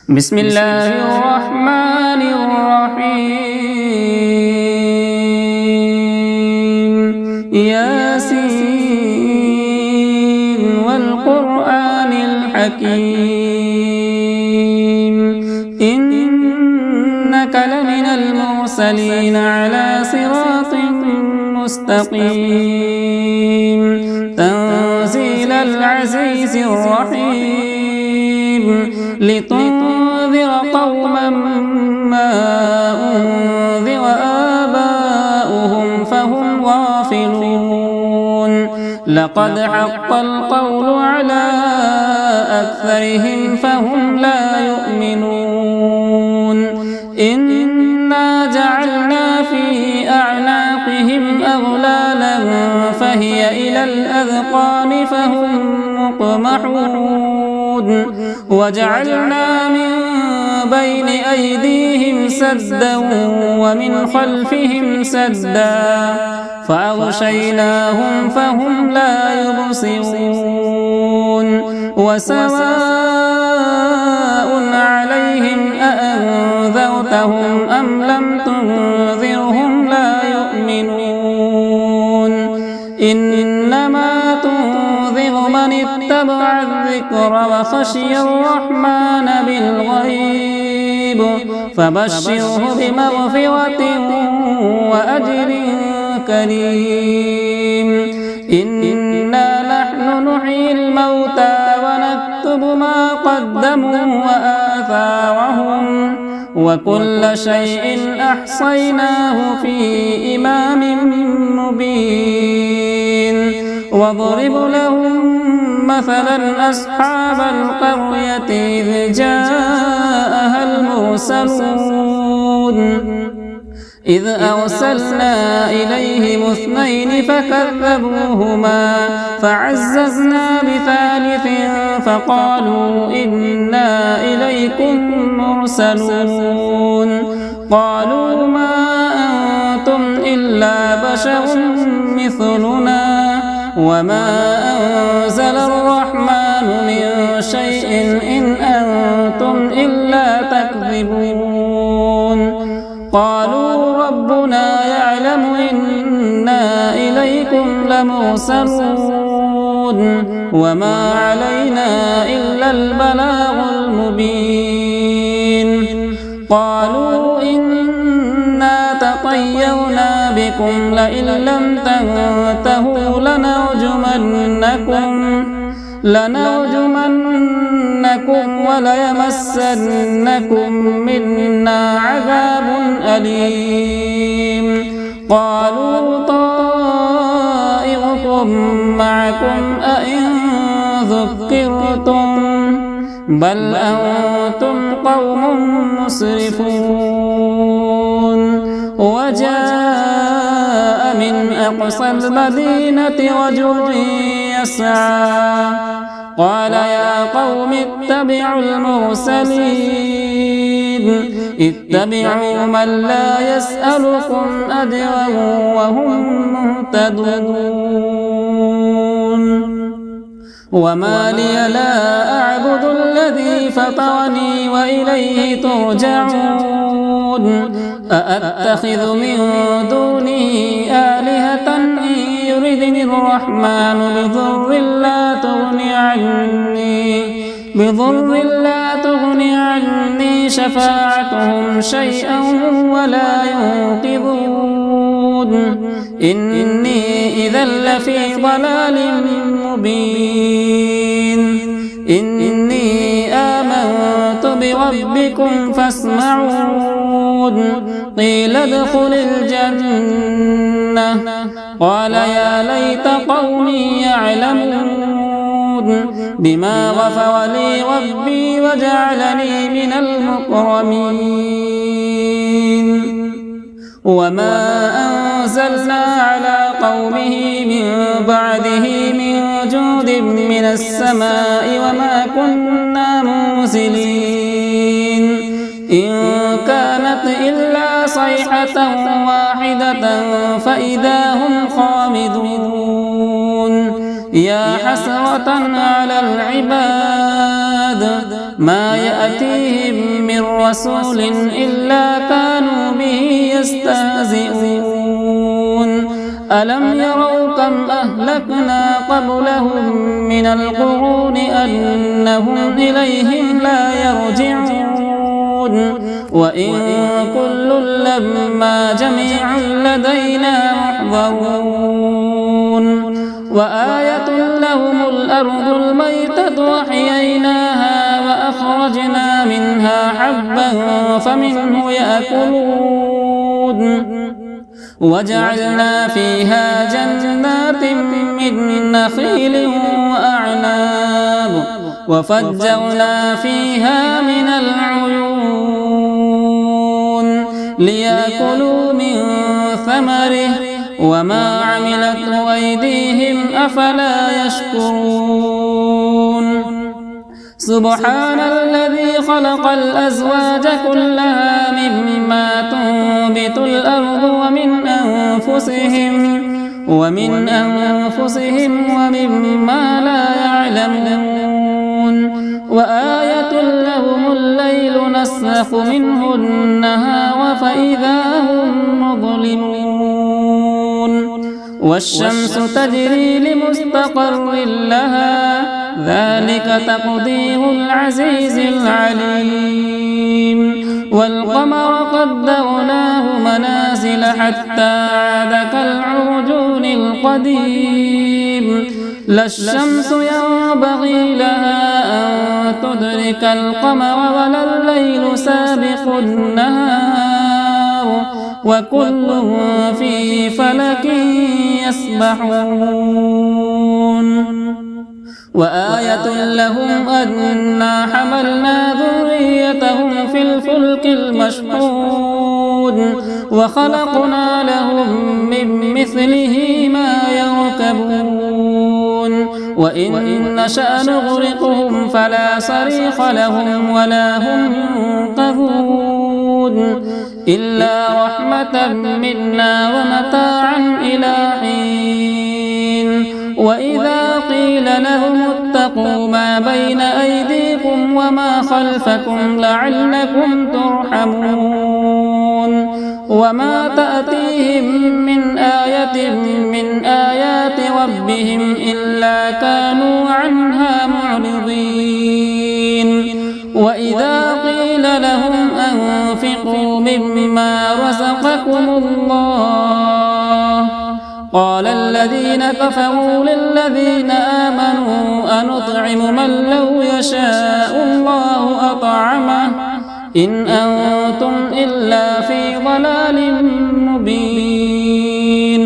بسم الله الرحمن الرحيم ياسين والقرآن الحكيم إنك لمن المرسلين على صراط مستقيم تنزيل العزيز الرحيم لتنذر قوما ما أنذر آباؤهم فهم غافلون لقد حق القول على أكثرهم فهم لا يؤمنون إنا جعلنا في أعناقهم أغلالا فهي إلى الأذقان فهم مقمحون وجعلنا من بين أيديهم سدا ومن خلفهم سدا فأغشيناهم فهم لا يبصرون وسواء عليهم أأنذرتهم أم لم تنذرهم لا يؤمنون إنما تنذر من اتبع الذكر وخشي الرحمن بالغيب فبشره بمغفرة وأجر كريم إنا نحن نحيي الموتى ونكتب ما قدموا وآثارهم وكل شيء أحصيناه في إمام مبين واضرب لهم مثلا أصحاب القرية إذ جاءها المرسلون إذ أرسلنا إليهم اثنين فكذبوهما فعززنا بثالث فقالوا إنا إليكم مرسلون قالوا ما أنتم إلا بشر مثلنا وما أنزل الرحمن من شيء إن أنتم إلا تكذبون قالوا ربنا يعلم إنا إليكم لمرسلون وما علينا إلا البلاغ المبين قالوا إنا تطيرنا بكم لئن لم تنتهوا لنرجمنكم وليمسنكم منا عذاب أليم قالوا طائركم معكم أئن ذكرتم بل أنتم قوم مسرفون وجاء من أقصى المدينة رجل يسعى قال يا قوم اتبعوا المرسلين اتبعوا من لا يسألكم أجرا وهم مهتدون وما لي لا أعبد الذي فطرني وإليه ترجعون أأتخذ من دونه آلهة إن يردني الرحمن بضر لا تغني عني شفاعتهم شيئا ولا ينقذون إني إذا لفي ضلال مبين إني آمنت بربكم فاسمعون قيل ادخل الجنة قال يا ليت قومي يعلمون بما غفر لي ربي وجعلني من المكرمين وما أنزلنا على قومه من بعده من جود من السماء وما كنا منزلين إن كانت إلا صيحة واحدة فإذا هم خامدون يا حسرة على العباد ما يأتيهم رسول إلا كانوا به يستهزئون ألم يروا كم أهلكنا قبلهم من القرون أنهم إليهم لا يرجعون وإن كل لما جميع لدينا محضرون وآية لهم الأرض الميتة وأحييناها وأخرجنا منها حبا فمنه يأكلون وجعلنا فيها جنات من نخيل وأعناب وفجرنا فيها من العيون ليأكلوا من ثمره وما عملته أيديهم أفلا يشكرون سبحان الذي خلق الأزواج كلها مما تنبت الأرض ومن أنفسهم ومما لا يعلمون وآية لهم الليل نسلخ منه النهار فإذا هم مظلمون والشمس تجري لمستقر لها ذلك تقدير العزيز العليم والقمر قدرناه منازل حتى عاد كالعرجون القديم لا الشمس ينبغي لها أن تدرك القمر ولا الليل سابق النهار وكل في فلك يسبحون وآية لهم أنا حملنا ذريتهم في الفلك المشحون وخلقنا لهم من مثله ما يركبون وإن نشأ نغرقهم فلا صريخ لهم ولا هم ينقذون إلا رحمة منا ومتاعا إلى حين وإذا قيل لهم اتقوا ما بين أيديكم وما خلفكم لعلكم ترحمون وما تأتيهم من آية من آيات ربهم إلا كانوا عنها معرضين وإذا قيل لهم أنفقوا مما رزقكم الله قال الذين كفروا للذين آمنوا أنطعم من لو يشاء الله أطعمه إن أنتم إلا في ضلال مبين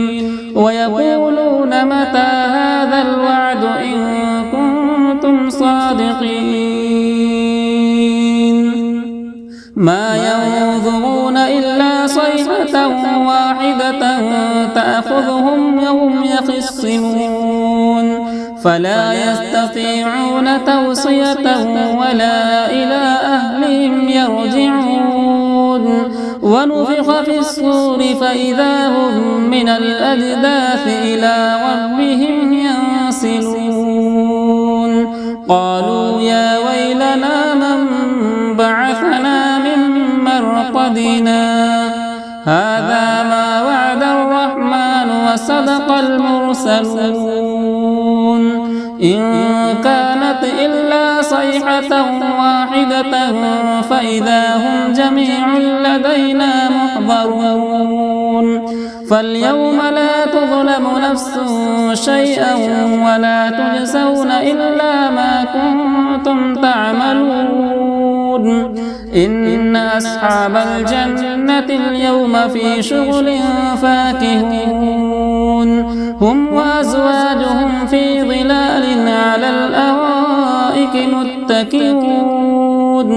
ويقولون متى هذا الوعد إن كنتم صادقين ما ينظرون إلا صيحة واحدة تأخذهم وهم يخصمون فلا يستطيعون توصية ولا إلى أهلهم يرجعون ونفخ في الصور فإذا هم من الأجداث إلى ربهم ينسلون قالوا يا ويلنا من بعثنا من مرقدنا هذا ما وعد الرحمن وصدق المرسلون إن كانت إلا صيحة واحدة فإذا هم جميع لدينا محضرون فاليوم لا تظلم نفس شيئا ولا تجزون إلا ما كنتم تعملون إن أصحاب الجنة اليوم في شغل فاكهون هم وأزواجهم في ظلال على الأرائك متكئون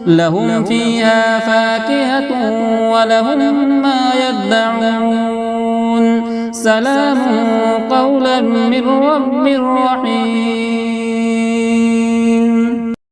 لهم فيها فاكهة ولهم ما يدعون سلام قولا من رب رحيم